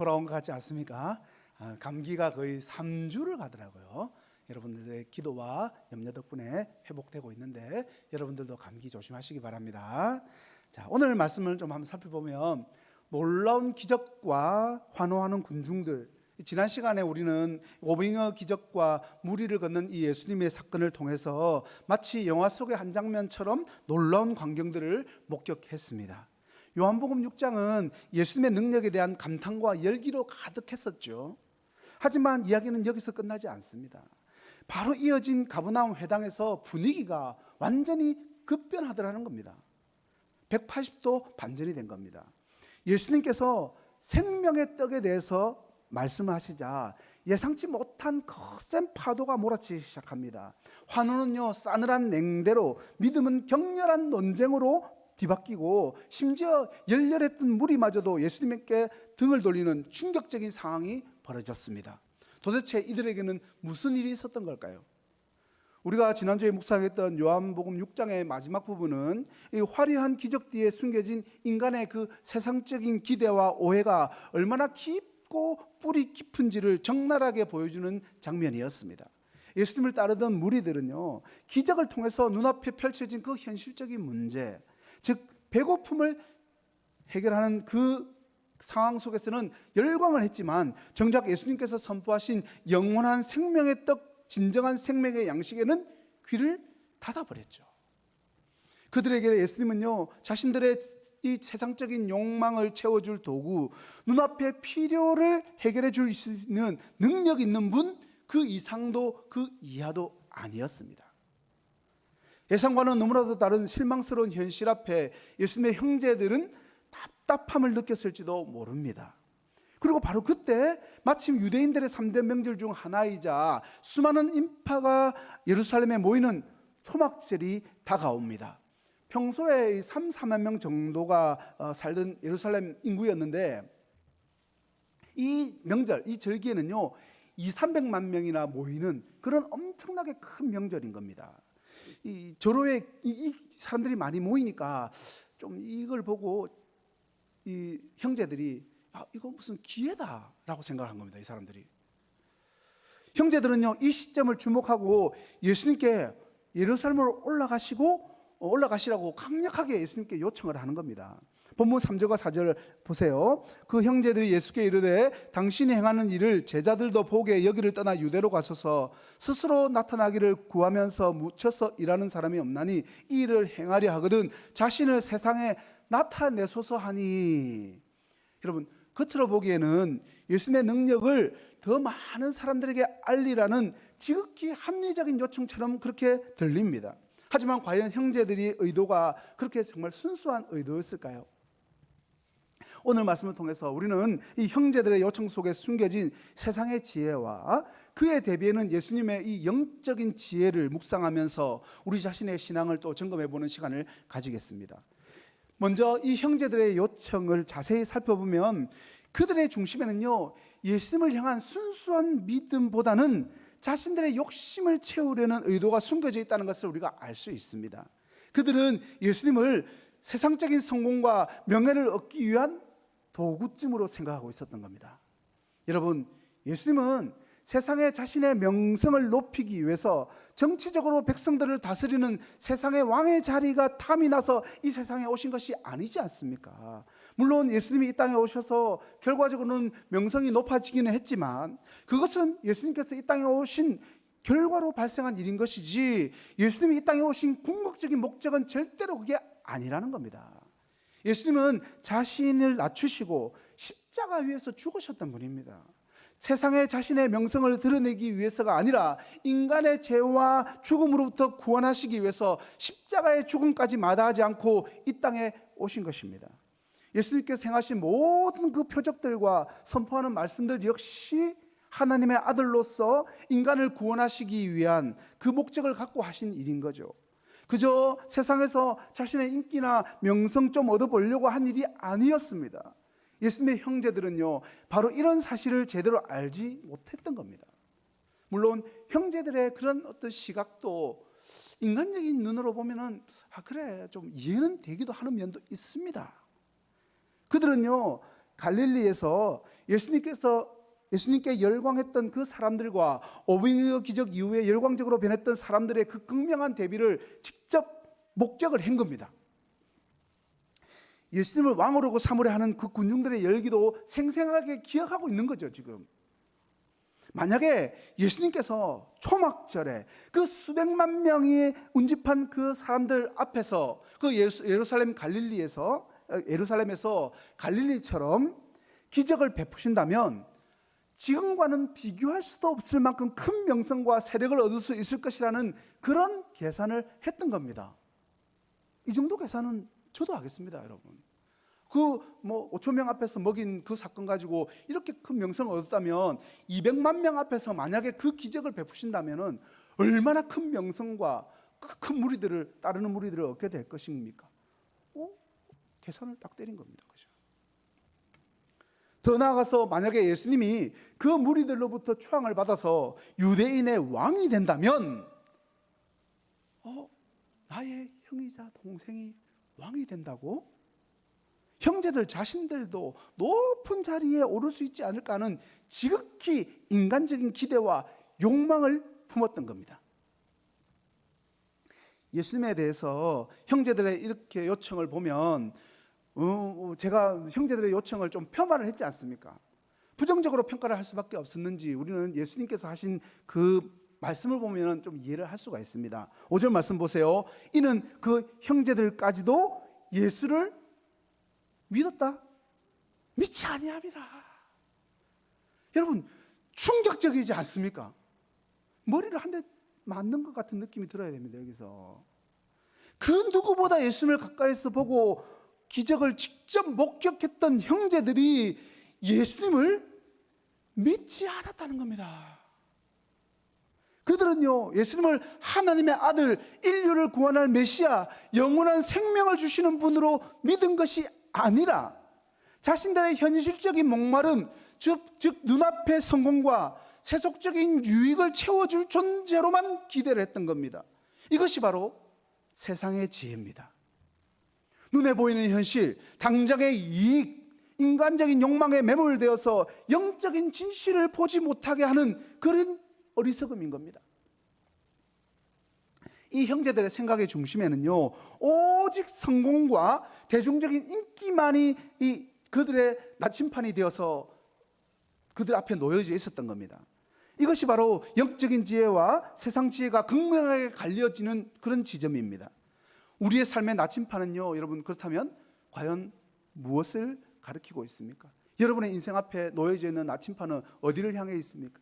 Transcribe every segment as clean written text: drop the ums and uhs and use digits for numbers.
돌아온 것 같지 않습니까? 감기가 거의 3주를 가더라고요. 여러분들의 기도와 염려 덕분에 회복되고 있는데 여러분들도 감기 조심하시기 바랍니다. 자, 오늘 말씀을 좀 한번 살펴보면 놀라운 기적과 환호하는 군중들, 지난 시간에 우리는 오병이어 기적과 무리를 걷는 이 예수님의 사건을 통해서 마치 영화 속의 한 장면처럼 놀라운 광경들을 목격했습니다. 요한복음 6장은 예수님의 능력에 대한 감탄과 열기로 가득했었죠. 하지만 이야기는 여기서 끝나지 않습니다. 바로 이어진 가버나움 회당에서 분위기가 완전히 급변하더라는 겁니다. 180도 반전이 된 겁니다. 예수님께서 생명의 떡에 대해서 말씀을 하시자 예상치 못한 거센 파도가 몰아치기 시작합니다. 환호는요 싸늘한 냉대로, 믿음은 격렬한 논쟁으로 뒤바뀌고 심지어 열렬했던 무리마저도 예수님께 등을 돌리는 충격적인 상황이 벌어졌습니다. 도대체 이들에게는 무슨 일이 있었던 걸까요? 우리가 지난주에 묵상했던 요한복음 6장의 마지막 부분은 이 화려한 기적 뒤에 숨겨진 인간의 그 세상적인 기대와 오해가 얼마나 깊고 뿌리 깊은지를 적나라하게 보여주는 장면이었습니다. 예수님을 따르던 무리들은요, 기적을 통해서 눈앞에 펼쳐진 그 현실적인 문제, 즉 배고픔을 해결하는 그 상황 속에서는 열광을 했지만 정작 예수님께서 선포하신 영원한 생명의 떡, 진정한 생명의 양식에는 귀를 닫아버렸죠. 그들에게 예수님은요, 자신들의 이 세상적인 욕망을 채워줄 도구, 눈앞의 필요를 해결해 줄 수 있는 능력 있는 분, 그 이상도 그 이하도 아니었습니다. 예상과는 너무나도 다른 실망스러운 현실 앞에 예수님의 형제들은 답답함을 느꼈을지도 모릅니다. 그리고 바로 그때 마침 유대인들의 3대 명절 중 하나이자 수많은 인파가 예루살렘에 모이는 초막절이 다가옵니다. 평소에 3, 4만 명 정도가 살던 예루살렘 인구였는데 이 명절, 이 절기에는요 2, 300만 명이나 모이는 그런 엄청나게 큰 명절인 겁니다. 이 절호에 이 사람들이 많이 모이니까 좀 이걸 보고 이 형제들이 이거 무슨 기회다라고 생각한 겁니다. 이 사람들이. 형제들은요 이 시점을 주목하고 예수님께 예루살렘으로 올라가시라고 강력하게 예수님께 요청을 하는 겁니다. 본문 3절과 4절 보세요. 그 형제들이 예수께 이르되 당신이 행하는 일을 제자들도 보게 여기를 떠나 유대로 가소서. 스스로 나타나기를 구하면서 묻혀서 일하는 사람이 없나니 이 일을 행하려 하거든 자신을 세상에 나타내소서 하니. 여러분, 겉으로 보기에는 예수님의 능력을 더 많은 사람들에게 알리라는 지극히 합리적인 요청처럼 그렇게 들립니다. 하지만 과연 형제들의 의도가 그렇게 정말 순수한 의도였을까요? 오늘 말씀을 통해서 우리는 이 형제들의 요청 속에 숨겨진 세상의 지혜와 그에 대비하는 예수님의 이 영적인 지혜를 묵상하면서 우리 자신의 신앙을 또 점검해보는 시간을 가지겠습니다. 먼저 이 형제들의 요청을 자세히 살펴보면 그들의 중심에는요 예수님을 향한 순수한 믿음보다는 자신들의 욕심을 채우려는 의도가 숨겨져 있다는 것을 우리가 알 수 있습니다. 그들은 예수님을 세상적인 성공과 명예를 얻기 위한 도구쯤으로 생각하고 있었던 겁니다. 여러분, 예수님은 세상에 자신의 명성을 높이기 위해서 정치적으로 백성들을 다스리는 세상의 왕의 자리가 탐이 나서 이 세상에 오신 것이 아니지 않습니까? 물론 예수님이 이 땅에 오셔서 결과적으로는 명성이 높아지기는 했지만 그것은 예수님께서 이 땅에 오신 결과로 발생한 일인 것이지 예수님이 이 땅에 오신 궁극적인 목적은 절대로 그게 아니라는 겁니다. 예수님은 자신을 낮추시고 십자가 위에서 죽으셨던 분입니다. 세상에 자신의 명성을 드러내기 위해서가 아니라 인간의 죄와 죽음으로부터 구원하시기 위해서 십자가의 죽음까지 마다하지 않고 이 땅에 오신 것입니다. 예수님께서 행하신 모든 그 표적들과 선포하는 말씀들 역시 하나님의 아들로서 인간을 구원하시기 위한 그 목적을 갖고 하신 일인 거죠. 그저 세상에서 자신의 인기나 명성 좀 얻어보려고 한 일이 아니었습니다. 예수님의 형제들은요 바로 이런 사실을 제대로 알지 못했던 겁니다. 물론 형제들의 그런 어떤 시각도 인간적인 눈으로 보면은 그래 좀 이해는 되기도 하는 면도 있습니다. 그들은요 갈릴리에서 예수님께 열광했던 그 사람들과 오병이어 기적 이후에 열광적으로 변했던 사람들의 그 극명한 대비를 직접 목격을 한 겁니다. 예수님을 왕으로 삼으려 하는 그 군중들의 열기도 생생하게 기억하고 있는 거죠, 지금. 만약에 예수님께서 초막절에 그 수백만 명이 운집한 그 사람들 앞에서 그 예루살렘에서 갈릴리처럼 기적을 베푸신다면 지금과는 비교할 수도 없을 만큼 큰 명성과 세력을 얻을 수 있을 것이라는 그런 계산을 했던 겁니다. 이 정도 계산은 저도 하겠습니다, 여러분. 5천 명 앞에서 먹인 그 사건 가지고 이렇게 큰 명성을 얻었다면 200만 명 앞에서 만약에 그 기적을 베푸신다면 얼마나 큰 명성과 큰 무리들을 따르는 무리들을 얻게 될 것입니까? 계산을 딱 때린 겁니다. 그죠? 더 나아가서 만약에 예수님이 그 무리들로부터 초항을 받아서 유대인의 왕이 된다면 나의 형이자 동생이 왕이 된다고? 형제들 자신들도 높은 자리에 오를 수 있지 않을까 하는 지극히 인간적인 기대와 욕망을 품었던 겁니다. 예수님에 대해서 형제들의 이렇게 요청을 보면 제가 형제들의 요청을 좀 폄하를 했지 않습니까? 부정적으로 평가를 할 수밖에 없었는지 우리는 예수님께서 하신 그 말씀을 보면 좀 이해를 할 수가 있습니다. 5절 말씀 보세요. 이는 그 형제들까지도 예수를 믿었다? 믿지 아니함이라. 여러분, 충격적이지 않습니까? 머리를 한 대 맞는 것 같은 느낌이 들어야 됩니다. 여기서 그 누구보다 예수님을 가까이서 보고 기적을 직접 목격했던 형제들이 예수님을 믿지 않았다는 겁니다. 그들은요, 예수님을 하나님의 아들, 인류를 구원할 메시아, 영원한 생명을 주시는 분으로 믿은 것이 아니라 자신들의 현실적인 목마름, 즉 눈앞의 성공과 세속적인 유익을 채워줄 존재로만 기대를 했던 겁니다. 이것이 바로 세상의 지혜입니다. 눈에 보이는 현실, 당장의 이익, 인간적인 욕망에 매몰되어서 영적인 진실을 보지 못하게 하는 그런 어리석음인 겁니다. 이 형제들의 생각의 중심에는요, 오직 성공과 대중적인 인기만이 그들의 나침판이 되어서 그들 앞에 놓여져 있었던 겁니다. 이것이 바로 영적인 지혜와 세상 지혜가 극명하게 갈려지는 그런 지점입니다. 우리의 삶의 나침판은요, 여러분, 그렇다면 과연 무엇을 가리키고 있습니까? 여러분의 인생 앞에 놓여져 있는 나침판은 어디를 향해 있습니까?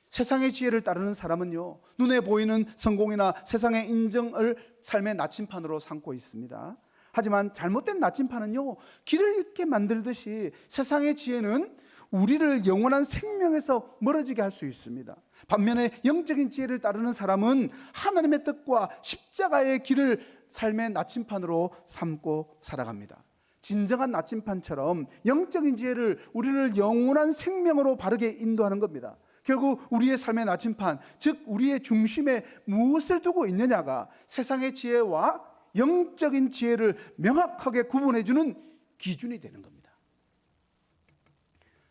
세상의 지혜를 따르는 사람은요, 눈에 보이는 성공이나 세상의 인정을 삶의 나침판으로 삼고 있습니다. 하지만 잘못된 나침판은요, 길을 잃게 만들듯이 세상의 지혜는 우리를 영원한 생명에서 멀어지게 할 수 있습니다. 반면에 영적인 지혜를 따르는 사람은 하나님의 뜻과 십자가의 길을 삶의 나침판으로 삼고 살아갑니다. 진정한 나침판처럼 영적인 지혜를 우리를 영원한 생명으로 바르게 인도하는 겁니다. 결국 우리의 삶의 나침판, 즉 우리의 중심에 무엇을 두고 있느냐가 세상의 지혜와 영적인 지혜를 명확하게 구분해주는 기준이 되는 겁니다.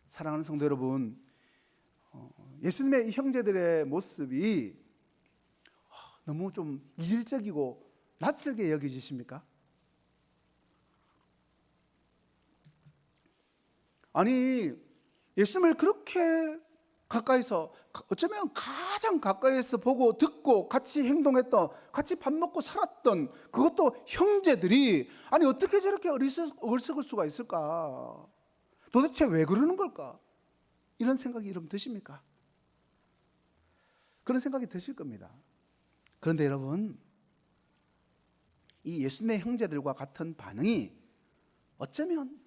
사랑하는 성도 여러분, 예수님의 이 형제들의 모습이 너무 좀 이질적이고 낯설게 여겨지십니까? 아니, 예수님을 그렇게 가까이서, 어쩌면 가장 가까이서 보고 듣고 같이 행동했던, 같이 밥 먹고 살았던 그것도 형제들이 아니 어떻게 저렇게 어리석을 수가 있을까? 도대체 왜 그러는 걸까? 이런 생각이 여러분 드십니까? 그런 생각이 드실 겁니다. 그런데 여러분, 이 예수님의 형제들과 같은 반응이 어쩌면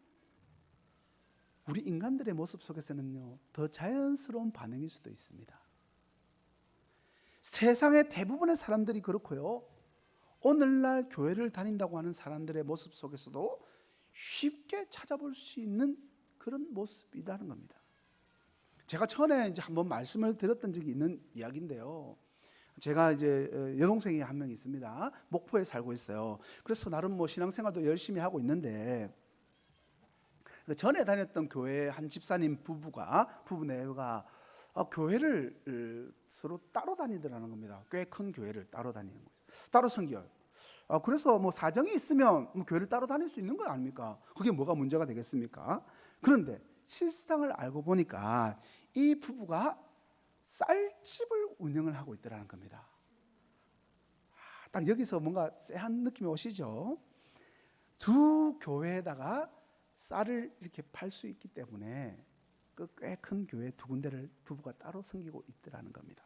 우리 인간들의 모습 속에서는요, 더 자연스러운 반응일 수도 있습니다. 세상의 대부분의 사람들이 그렇고요, 오늘날 교회를 다닌다고 하는 사람들의 모습 속에서도 쉽게 찾아볼 수 있는 그런 모습이라는 겁니다. 제가 전에 이제 한번 말씀을 드렸던 적이 있는 이야기인데요. 제가 이제 여동생이 한 명 있습니다. 목포에 살고 있어요. 그래서 나름 신앙생활도 열심히 하고 있는데 그 전에 다녔던 교회 한 집사님 부부 내외가 교회를 서로 따로 다니더라는 겁니다. 꽤 큰 교회를 따로 다니는 거예요. 따로 섬겨요. 그래서 뭐 사정이 있으면 뭐 교회를 따로 다닐 수 있는 거 아닙니까? 그게 뭐가 문제가 되겠습니까? 그런데 실상을 알고 보니까 이 부부가 쌀집을 운영을 하고 있더라는 겁니다. 딱 여기서 뭔가 쎄한 느낌이 오시죠? 두 교회에다가 쌀을 이렇게 팔 수 있기 때문에 그 꽤 큰 교회 두 군데를 부부가 따로 섬기고 있더라는 겁니다.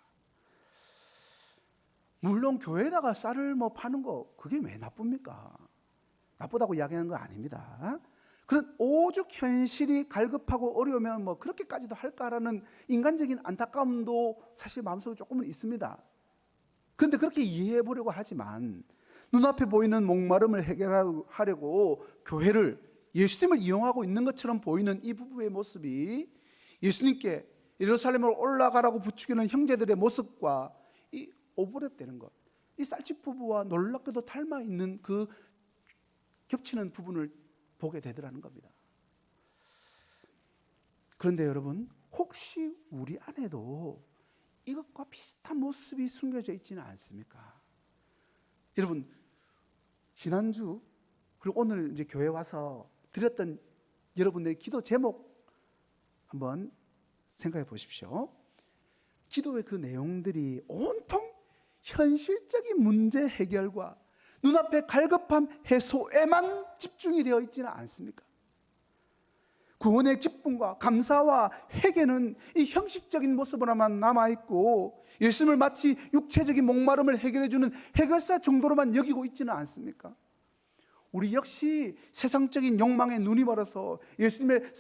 물론 교회에다가 쌀을 뭐 파는 거 그게 왜 나쁩니까? 나쁘다고 이야기하는 거 아닙니다. 그런 오죽 현실이 갈급하고 어려우면 뭐 그렇게까지도 할까라는 인간적인 안타까움도 사실 마음속에 조금은 있습니다. 그런데 그렇게 이해해 보려고 하지만 눈앞에 보이는 목마름을 해결하려고 교회를, 예수님을 이용하고 있는 것처럼 보이는 이 부부의 모습이 예수님께 예루살렘으로 올라가라고 부추기는 형제들의 모습과 이 오버랩되는 것, 이 쌀집 부부와 놀랍게도 닮아 있는 그 겹치는 부분을 보게 되더라는 겁니다. 그런데 여러분, 혹시 우리 안에도 이것과 비슷한 모습이 숨겨져 있지는 않습니까? 여러분, 지난주 그리고 오늘 이제 교회 와서 드렸던 여러분들의 기도 제목 한번 생각해 보십시오. 기도의 그 내용들이 온통 현실적인 문제 해결과 눈앞의 갈급함 해소에만 집중이 되어 있지는 않습니까? 구원의 기쁨과 감사와 회개는 이 형식적인 모습으로만 남아있고 예수님을 마치 육체적인 목마름을 해결해주는 해결사 정도로만 여기고 있지는 않습니까? 우리 역시 세상적인 욕망에 눈이 멀어서 예수님을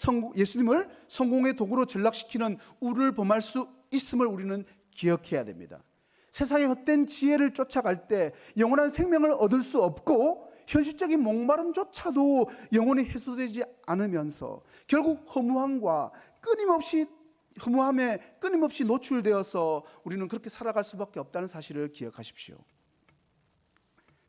성공의 도구로 전락시키는 우를 범할 수 있음을 우리는 기억해야 됩니다. 세상의 헛된 지혜를 쫓아갈 때 영원한 생명을 얻을 수 없고 현실적인 목마름조차도 영원히 해소되지 않으면서 결국 허무함에 끊임없이 노출되어서 우리는 그렇게 살아갈 수밖에 없다는 사실을 기억하십시오.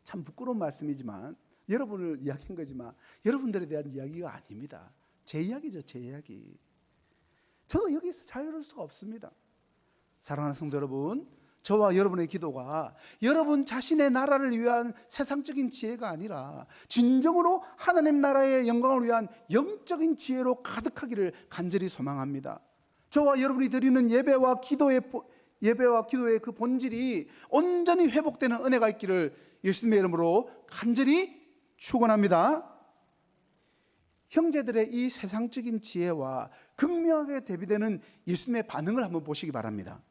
참 부끄러운 말씀이지만 여러분을 이야기한 거지만 여러분들에 대한 이야기가 아닙니다. 제 이야기죠, 제 이야기. 저도 여기서 자유로울 수가 없습니다. 사랑하는 성도 여러분, 저와 여러분의 기도가 여러분 자신의 나라를 위한 세상적인 지혜가 아니라 진정으로 하나님 나라의 영광을 위한 영적인 지혜로 가득하기를 간절히 소망합니다. 저와 여러분이 드리는 예배와 기도의 그 본질이 온전히 회복되는 은혜가 있기를 예수님의 이름으로 간절히 축원합니다. 형제들의 이 세상적인 지혜와 극명하게 대비되는 예수님의 반응을 한번 보시기 바랍니다.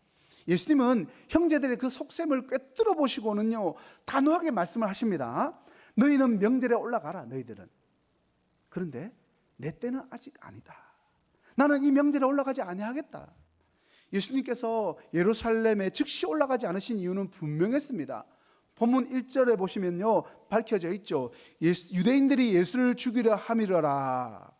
예수님은 형제들의 그 속셈을 꿰뚫어 보시고는요, 단호하게 말씀을 하십니다. 너희는 명절에 올라가라, 너희들은. 그런데 내 때는 아직 아니다. 나는 이 명절에 올라가지 아니하겠다. 예수님께서 예루살렘에 즉시 올라가지 않으신 이유는 분명했습니다. 본문 1절에 보시면요, 밝혀져 있죠. 유대인들이 예수를 죽이려 함이러라.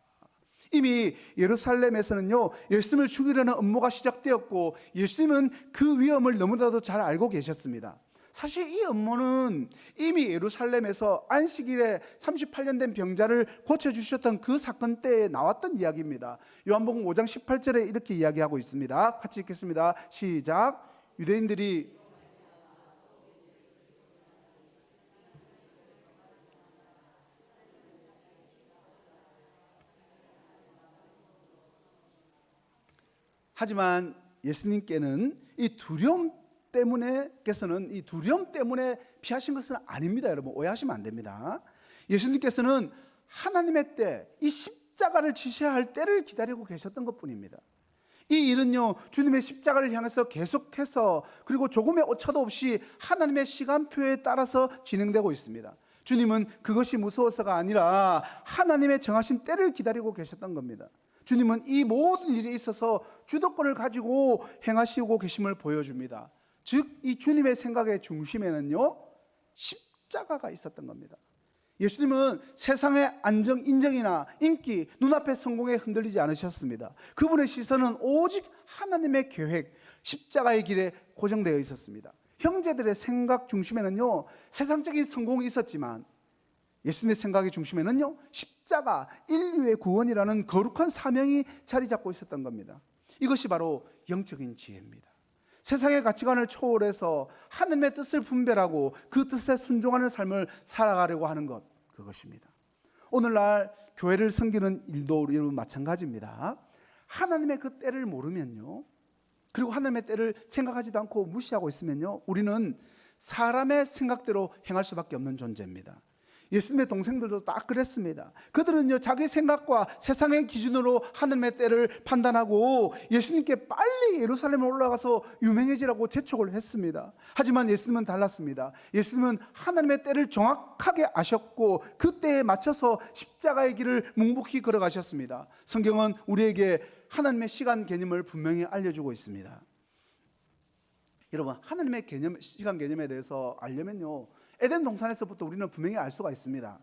이미 예루살렘에서는요, 예수님을 죽이려는 음모가 시작되었고 예수님은 그 위험을 너무나도 잘 알고 계셨습니다. 사실 이 음모는 이미 예루살렘에서 안식일에 38년 된 병자를 고쳐주셨던 그 사건 때에 나왔던 이야기입니다. 요한복음 5장 18절에 이렇게 이야기하고 있습니다. 같이 읽겠습니다. 시작. 유대인들이 하지만 예수님께는 이 두려움 때문에 피하신 것은 아닙니다. 여러분, 오해하시면 안 됩니다. 예수님께서는 하나님의 때, 이 십자가를 지셔야 할 때를 기다리고 계셨던 것뿐입니다. 이 일은요, 주님의 십자가를 향해서 계속해서 그리고 조금의 오차도 없이 하나님의 시간표에 따라서 진행되고 있습니다. 주님은 그것이 무서워서가 아니라 하나님의 정하신 때를 기다리고 계셨던 겁니다. 주님은 이 모든 일에 있어서 주도권을 가지고 행하시고 계심을 보여줍니다. 즉, 이 주님의 생각의 중심에는요, 십자가가 있었던 겁니다. 예수님은 세상의 안정, 인정이나 인기, 눈앞의 성공에 흔들리지 않으셨습니다. 그분의 시선은 오직 하나님의 계획, 십자가의 길에 고정되어 있었습니다. 형제들의 생각 중심에는요, 세상적인 성공이 있었지만 예수님의 생각의 중심에는요, 십자가, 인류의 구원이라는 거룩한 사명이 자리 잡고 있었던 겁니다. 이것이 바로 영적인 지혜입니다. 세상의 가치관을 초월해서 하나님의 뜻을 분별하고 그 뜻에 순종하는 삶을 살아가려고 하는 것, 그것입니다. 오늘날 교회를 섬기는 일도 여러분 마찬가지입니다. 하나님의 그 때를 모르면요, 그리고 하나님의 때를 생각하지도 않고 무시하고 있으면요, 우리는 사람의 생각대로 행할 수밖에 없는 존재입니다. 예수님의 동생들도 딱 그랬습니다. 그들은요, 자기 생각과 세상의 기준으로 하나님의 때를 판단하고 예수님께 빨리 예루살렘에 올라가서 유명해지라고 재촉을 했습니다. 하지만 예수님은 달랐습니다. 예수님은 하나님의 때를 정확하게 아셨고 그 때에 맞춰서 십자가의 길을 묵묵히 걸어가셨습니다. 성경은 우리에게 하나님의 시간 개념을 분명히 알려주고 있습니다. 여러분, 하나님의 시간 개념에 대해서 알려면요, 에덴 동산에서부터 우리는 분명히 알 수가 있습니다.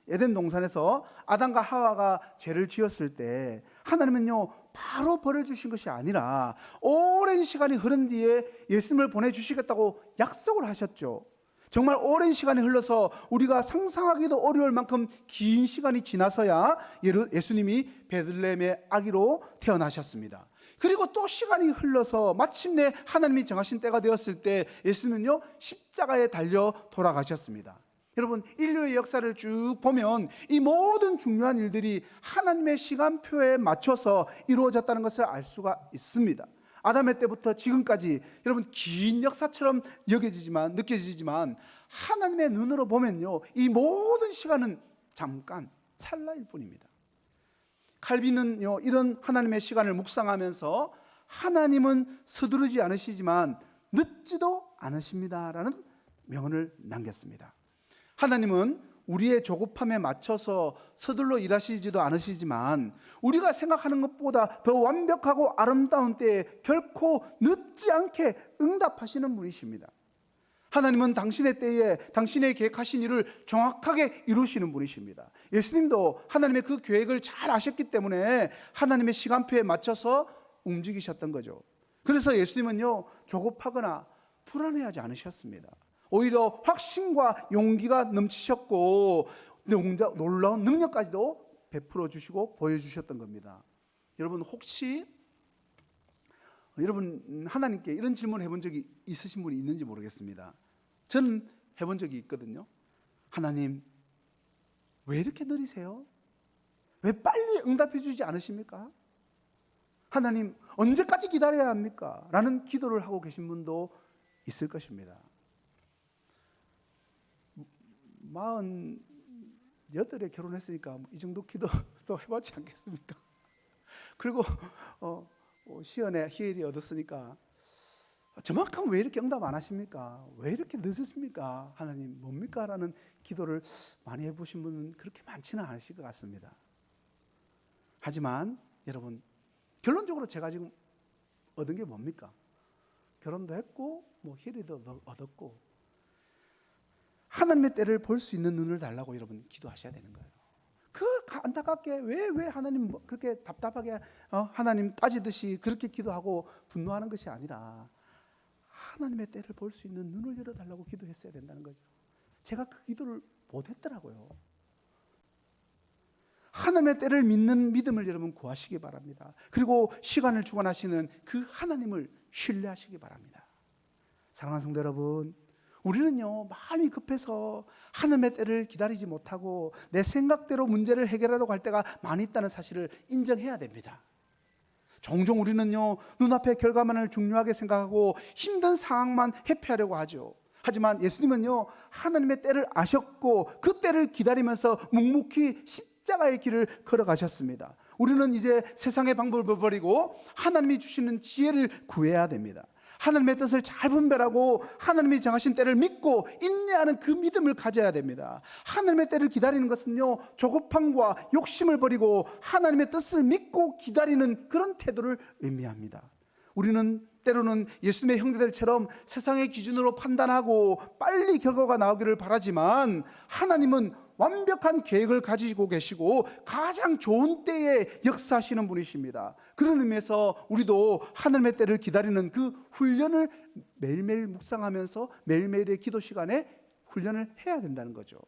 에덴 동산에서 아담과 하와가 죄를 지었을 때 하나님은요, 바로 벌을 주신 것이 아니라 오랜 시간이 흐른 뒤에 예수님을 보내주시겠다고 약속을 하셨죠. 정말 오랜 시간이 흘러서 우리가 상상하기도 어려울 만큼 긴 시간이 지나서야 예수님이 베들레헴의 아기로 태어나셨습니다. 그리고 또 시간이 흘러서 마침내 하나님이 정하신 때가 되었을 때 예수님은요, 십자가에 달려 돌아가셨습니다. 여러분, 인류의 역사를 쭉 보면 이 모든 중요한 일들이 하나님의 시간표에 맞춰서 이루어졌다는 것을 알 수가 있습니다. 아담의 때부터 지금까지 여러분 긴 역사처럼 느껴지지만 하나님의 눈으로 보면요, 이 모든 시간은 잠깐 찰나일 뿐입니다. 칼빈은요, 이런 하나님의 시간을 묵상하면서 하나님은 서두르지 않으시지만 늦지도 않으십니다라는 명언을 남겼습니다. 하나님은 우리의 조급함에 맞춰서 서둘러 일하시지도 않으시지만 우리가 생각하는 것보다 더 완벽하고 아름다운 때에 결코 늦지 않게 응답하시는 분이십니다. 하나님은 당신의 때에 당신의 계획하신 일을 정확하게 이루시는 분이십니다. 예수님도 하나님의 그 계획을 잘 아셨기 때문에 하나님의 시간표에 맞춰서 움직이셨던 거죠. 그래서 예수님은요, 조급하거나 불안해하지 않으셨습니다. 오히려 확신과 용기가 넘치셨고 놀라운 능력까지도 베풀어 주시고 보여주셨던 겁니다. 여러분, 혹시 여러분 하나님께 이런 질문을 해본 적이 있으신 분이 있는지 모르겠습니다. 저는 해본 적이 있거든요. 하나님, 왜 이렇게 느리세요? 왜 빨리 응답해 주지 않으십니까? 하나님, 언제까지 기다려야 합니까? 라는 기도를 하고 계신 분도 있을 것입니다. 48에 결혼했으니까 이 정도 기도도 해봤지 않겠습니까? 그리고 시연에 희엘이 얻었으니까 저만큼 왜 이렇게 응답 안 하십니까? 왜 이렇게 늦으십니까? 하나님 뭡니까? 라는 기도를 많이 해보신 분은 그렇게 많지는 않으실 것 같습니다. 하지만 여러분, 결론적으로 제가 지금 얻은 게 뭡니까? 결혼도 했고 희엘이도 얻었고 하나님의 때를 볼 수 있는 눈을 달라고 여러분 기도하셔야 되는 거예요. 그 안타깝게 왜 하나님 그렇게 답답하게 하나님 빠지듯이 그렇게 기도하고 분노하는 것이 아니라 하나님의 때를 볼 수 있는 눈을 열어달라고 기도했어야 된다는 거죠. 제가 그 기도를 못했더라고요. 하나님의 때를 믿는 믿음을 여러분 구하시기 바랍니다. 그리고 시간을 주관하시는 그 하나님을 신뢰하시기 바랍니다. 사랑하는 성도 여러분, 우리는요, 마음이 급해서 하나님의 때를 기다리지 못하고 내 생각대로 문제를 해결하려고 할 때가 많이 있다는 사실을 인정해야 됩니다. 종종 우리는요, 눈앞의 결과만을 중요하게 생각하고 힘든 상황만 회피하려고 하죠. 하지만 예수님은요, 하나님의 때를 아셨고 그 때를 기다리면서 묵묵히 십자가의 길을 걸어가셨습니다. 우리는 이제 세상의 방법을 버리고 하나님이 주시는 지혜를 구해야 됩니다. 하나님의 뜻을 잘 분별하고 하나님이 정하신 때를 믿고 인내하는 그 믿음을 가져야 됩니다. 하나님의 때를 기다리는 것은요, 조급함과 욕심을 버리고 하나님의 뜻을 믿고 기다리는 그런 태도를 의미합니다. 우리는 때로는 예수님의 형제들처럼 세상의 기준으로 판단하고 빨리 결과가 나오기를 바라지만 하나님은 완벽한 계획을 가지고 계시고 가장 좋은 때에 역사하시는 분이십니다. 그런 의미에서 우리도 하나님의 때를 기다리는 그 훈련을 매일매일 묵상하면서 매일매일의 기도 시간에 훈련을 해야 된다는 거죠.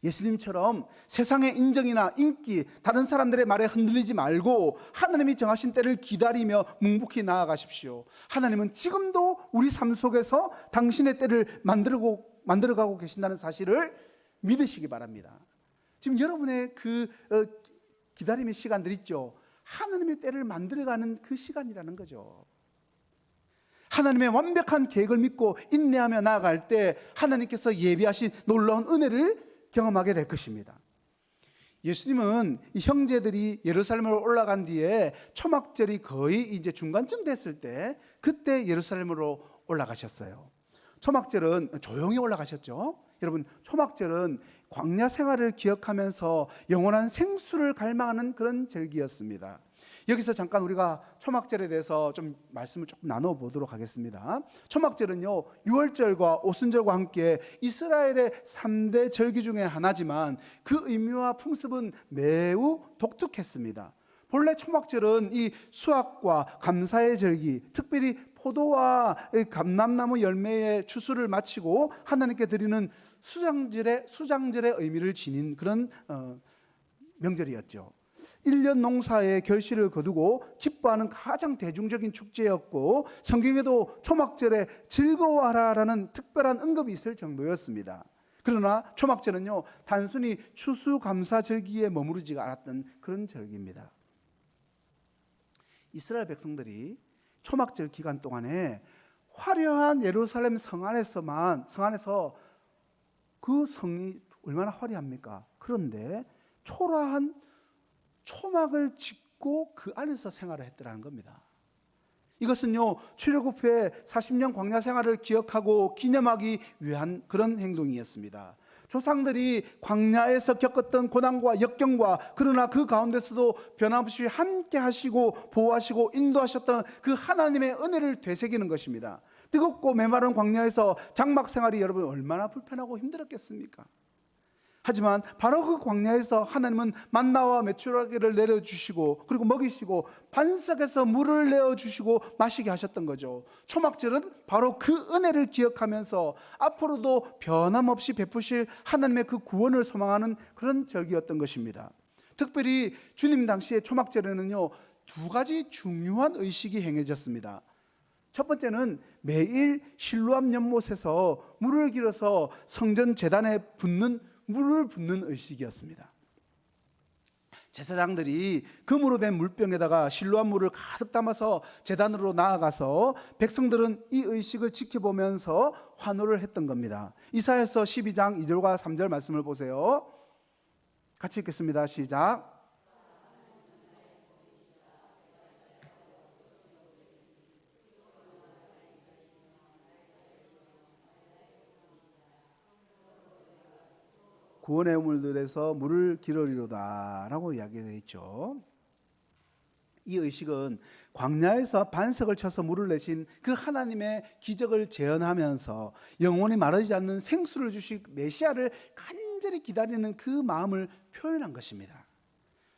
예수님처럼 세상의 인정이나 인기, 다른 사람들의 말에 흔들리지 말고 하나님이 정하신 때를 기다리며 묵묵히 나아가십시오. 하나님은 지금도 우리 삶 속에서 당신의 때를 만들어가고 계신다는 사실을 믿으시기 바랍니다. 지금 여러분의 기다림의 시간들 있죠. 하나님의 때를 만들어가는 그 시간이라는 거죠. 하나님의 완벽한 계획을 믿고 인내하며 나아갈 때 하나님께서 예비하신 놀라운 은혜를 경험하게 될 것입니다. 예수님은 이 형제들이 예루살렘으로 올라간 뒤에 초막절이 거의 이제 중간쯤 됐을 때 그때 예루살렘으로 올라가셨어요. 초막절은 조용히 올라가셨죠. 여러분, 초막절은 광야 생활을 기억하면서 영원한 생수를 갈망하는 그런 절기였습니다. 여기서 잠깐 우리가 초막절에 대해서 좀 말씀을 조금 나눠보도록 하겠습니다. 초막절은요, 유월절과 오순절과 함께 이스라엘의 3대 절기 중에 하나지만 그 의미와 풍습은 매우 독특했습니다. 본래 초막절은 이 수확과 감사의 절기, 특별히 포도와 감람나무 열매의 추수를 마치고 하나님께 드리는 수장절의 의미를 지닌 그런 명절이었죠. 1년 농사의 결실을 거두고 기뻐하는 가장 대중적인 축제였고 성경에도 초막절에 즐거워하라라는 특별한 언급이 있을 정도였습니다. 그러나 초막절은요, 단순히 추수감사절기에 머무르지가 않았던 그런 절기입니다. 이스라엘 백성들이 초막절 기간 동안에 화려한 예루살렘 성 안에서 그 성이 얼마나 화려합니까? 그런데 초라한 초막을 짓고 그 안에서 생활을 했더라는 겁니다. 이것은요, 출애굽 후에 40년 광야 생활을 기억하고 기념하기 위한 그런 행동이었습니다. 조상들이 광야에서 겪었던 고난과 역경과 그러나 그 가운데서도 변함없이 함께 하시고 보호하시고 인도하셨던 그 하나님의 은혜를 되새기는 것입니다. 뜨겁고 메마른 광야에서 장막 생활이 여러분 얼마나 불편하고 힘들었겠습니까? 하지만 바로 그 광야에서 하나님은 만나와 메추라기를 내려주시고 그리고 먹이시고 반석에서 물을 내어주시고 마시게 하셨던 거죠. 초막절은 바로 그 은혜를 기억하면서 앞으로도 변함없이 베푸실 하나님의 그 구원을 소망하는 그런 절기였던 것입니다. 특별히 주님 당시의 초막절에는요, 2가지 중요한 의식이 행해졌습니다. 첫 번째는 매일 실로암 연못에서 물을 길어서 성전 제단에 물을 붓는 의식이었습니다. 제사장들이 금으로 된 물병에다가 실로암 물을 가득 담아서 제단으로 나아가서 백성들은 이 의식을 지켜보면서 환호를 했던 겁니다. 이사야서 12장 2절과 3절 말씀을 보세요. 같이 읽겠습니다. 시작. 구원의 우물들에서 물을 기르리로다 라고 이야기되어 있죠. 이 의식은 광야에서 반석을 쳐서 물을 내신 그 하나님의 기적을 재현하면서 영원히 마르지 않는 생수를 주실 메시아를 간절히 기다리는 그 마음을 표현한 것입니다.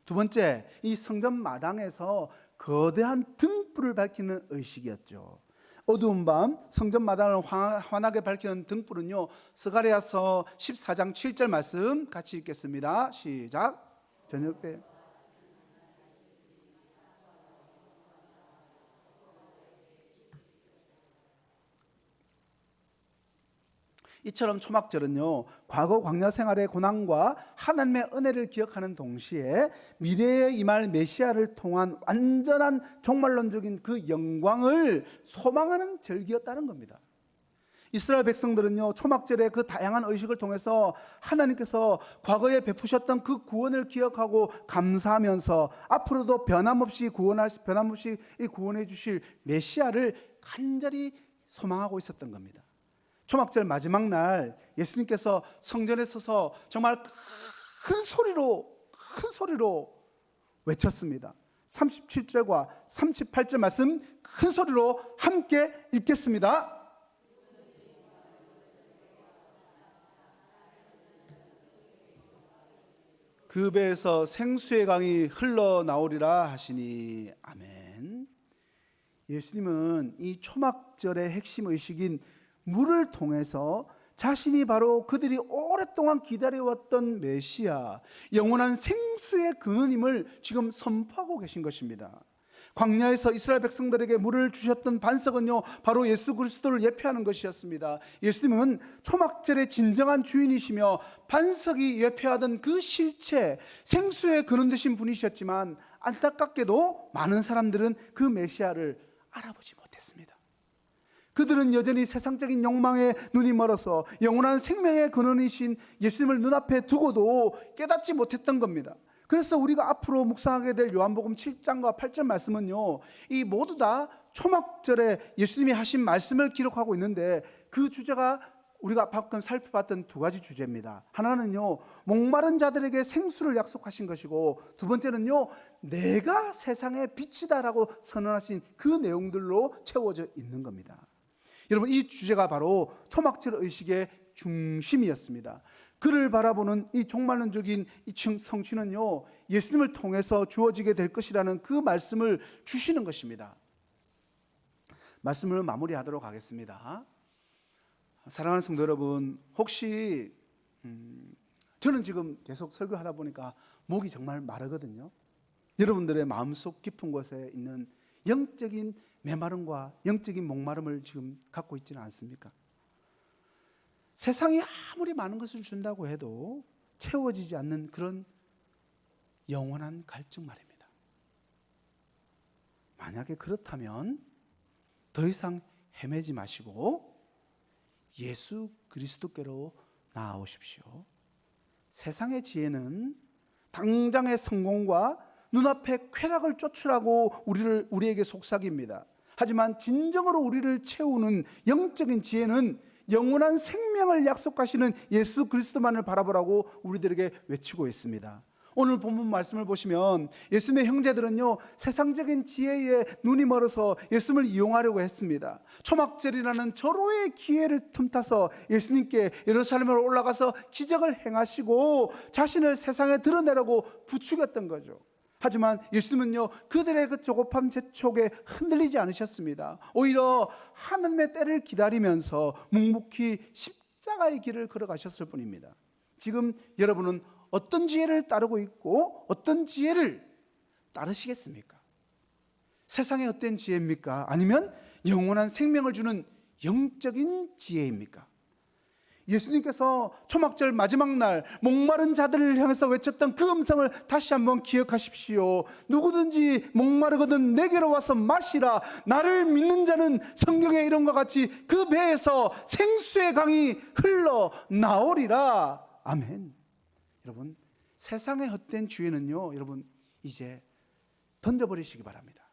두 번째, 이 성전 마당에서 거대한 등불을 밝히는 의식이었죠. 어두운 밤 성전 마당을 환하게 밝히는 등불은요, 스가랴서 14장 7절 말씀 같이 읽겠습니다. 시작. 저녁 때 이처럼 초막절은요, 과거 광야 생활의 고난과 하나님의 은혜를 기억하는 동시에 미래에 임할 메시아를 통한 완전한 종말론적인 그 영광을 소망하는 절기였다는 겁니다. 이스라엘 백성들은요, 초막절의 그 다양한 의식을 통해서 하나님께서 과거에 베푸셨던 그 구원을 기억하고 감사하면서 앞으로도 변함없이 구원해 주실 메시아를 간절히 소망하고 있었던 겁니다. 초막절 마지막 날 예수님께서 성전에 서서 정말 큰 소리로 외쳤습니다. 37절과 38절 말씀 큰 소리로 함께 읽겠습니다. 그 배에서 생수의 강이 흘러나오리라 하시니 아멘. 예수님은 이 초막절의 핵심 의식인 물을 통해서 자신이 바로 그들이 오랫동안 기다려왔던 메시아, 영원한 생수의 근원임을 지금 선포하고 계신 것입니다. 광야에서 이스라엘 백성들에게 물을 주셨던 반석은요, 바로 예수 그리스도를 예표하는 것이었습니다. 예수님은 초막절의 진정한 주인이시며 반석이 예표하던 그 실체, 생수의 근원 되신 분이셨지만 안타깝게도 많은 사람들은 그 메시아를 알아보지 못했습니다. 그들은 여전히 세상적인 욕망에 눈이 멀어서 영원한 생명의 근원이신 예수님을 눈앞에 두고도 깨닫지 못했던 겁니다. 그래서 우리가 앞으로 묵상하게 될 요한복음 7장과 8절 말씀은요, 이 모두 다 초막절에 예수님이 하신 말씀을 기록하고 있는데, 그 주제가 우리가 방금 살펴봤던 두 가지 주제입니다. 하나는요, 목마른 자들에게 생수를 약속하신 것이고, 두 번째는요, 내가 세상의 빛이다라고 선언하신 그 내용들로 채워져 있는 겁니다. 여러분, 이 주제가 바로 초막절 의식의 중심이었습니다. 그를 바라보는 이 종말론적인 이 성취는요, 예수님을 통해서 주어지게 될 것이라는 그 말씀을 주시는 것입니다. 말씀을 마무리하도록 하겠습니다. 사랑하는 성도 여러분, 혹시 저는 지금 계속 설교하다 보니까 목이 정말 마르거든요. 여러분들의 마음속 깊은 곳에 있는 영적인 메마름과 영적인 목마름을 지금 갖고 있지는 않습니까? 세상이 아무리 많은 것을 준다고 해도 채워지지 않는 그런 영원한 갈증 말입니다. 만약에 그렇다면 더 이상 헤매지 마시고 예수 그리스도께로 나아오십시오. 세상의 지혜는 당장의 성공과 눈앞의 쾌락을 쫓으라고 우리에게 속삭입니다. 하지만 진정으로 우리를 채우는 영적인 지혜는 영원한 생명을 약속하시는 예수 그리스도만을 바라보라고 우리들에게 외치고 있습니다. 오늘 본문 말씀을 보시면 예수님의 형제들은요, 세상적인 지혜에 눈이 멀어서 예수님을 이용하려고 했습니다. 초막절이라는 절호의 기회를 틈타서 예수님께 예루살렘으로 올라가서 기적을 행하시고 자신을 세상에 드러내라고 부추겼던 거죠. 하지만 예수님은요, 그들의 그 조급함 재촉에 흔들리지 않으셨습니다. 오히려 하나님의 때를 기다리면서 묵묵히 십자가의 길을 걸어가셨을 뿐입니다. 지금 여러분은 어떤 지혜를 따르고 있고 어떤 지혜를 따르시겠습니까? 세상의 헛된 지혜입니까? 아니면 영원한 생명을 주는 영적인 지혜입니까? 예수님께서 초막절 마지막 날 목마른 자들을 향해서 외쳤던 그 음성을 다시 한번 기억하십시오. 누구든지 목마르거든 내게로 와서 마시라. 나를 믿는 자는 성경에 이런 것 같이 그 배에서 생수의 강이 흘러나오리라. 아멘. 여러분, 세상의 헛된 지혜는요, 여러분 이제 던져버리시기 바랍니다.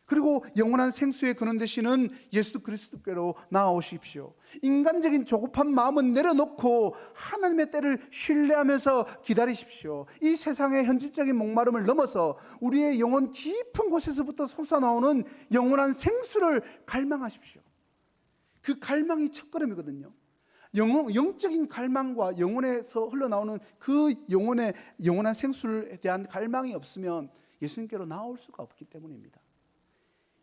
그리고 영원한 생수의 근원 되시는 예수 그리스도께로 나아오십시오. 인간적인 조급한 마음은 내려놓고 하나님의 때를 신뢰하면서 기다리십시오. 이 세상의 현실적인 목마름을 넘어서 우리의 영혼 깊은 곳에서부터 솟아나오는 영원한 생수를 갈망하십시오. 그 갈망이 첫걸음이거든요. 영적인 갈망과 영혼에서 흘러나오는 그 영원한 생수에 대한 갈망이 없으면 예수님께로 나올 수가 없기 때문입니다.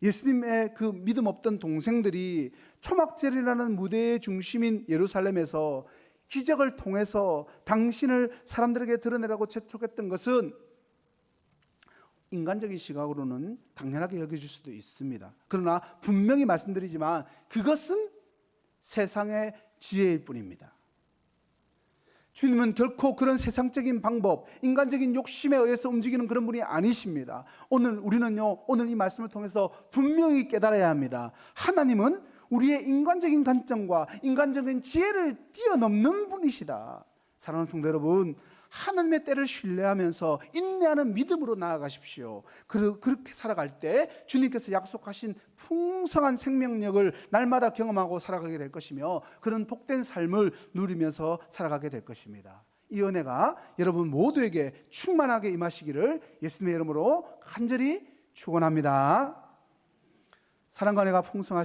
예수님의 그 믿음 없던 동생들이 초막절이라는 무대의 중심인 예루살렘에서 기적을 통해서 당신을 사람들에게 드러내라고 재촉했던 것은 인간적인 시각으로는 당연하게 여겨질 수도 있습니다. 그러나 분명히 말씀드리지만 그것은 세상의 지혜일 뿐입니다. 주님은 결코 그런 세상적인 방법, 인간적인 욕심에 의해서 움직이는 그런 분이 아니십니다. 오늘 우리는요, 오늘 이 말씀을 통해서 분명히 깨달아야 합니다. 하나님은 우리의 인간적인 관점과 인간적인 지혜를 뛰어넘는 분이시다. 사랑하는 성도 여러분, 하나님의 때를 신뢰하면서 인내하는 믿음으로 나아가십시오. 그렇게 살아갈 때 주님께서 약속하신 풍성한 생명력을 날마다 경험하고 살아가게 될 것이며 그런 복된 삶을 누리면서 살아가게 될 것입니다. 이 은혜가 여러분 모두에게 충만하게 임하시기를 예수님의 이름으로 간절히 축원합니다. 사랑과 은혜가 풍성하시고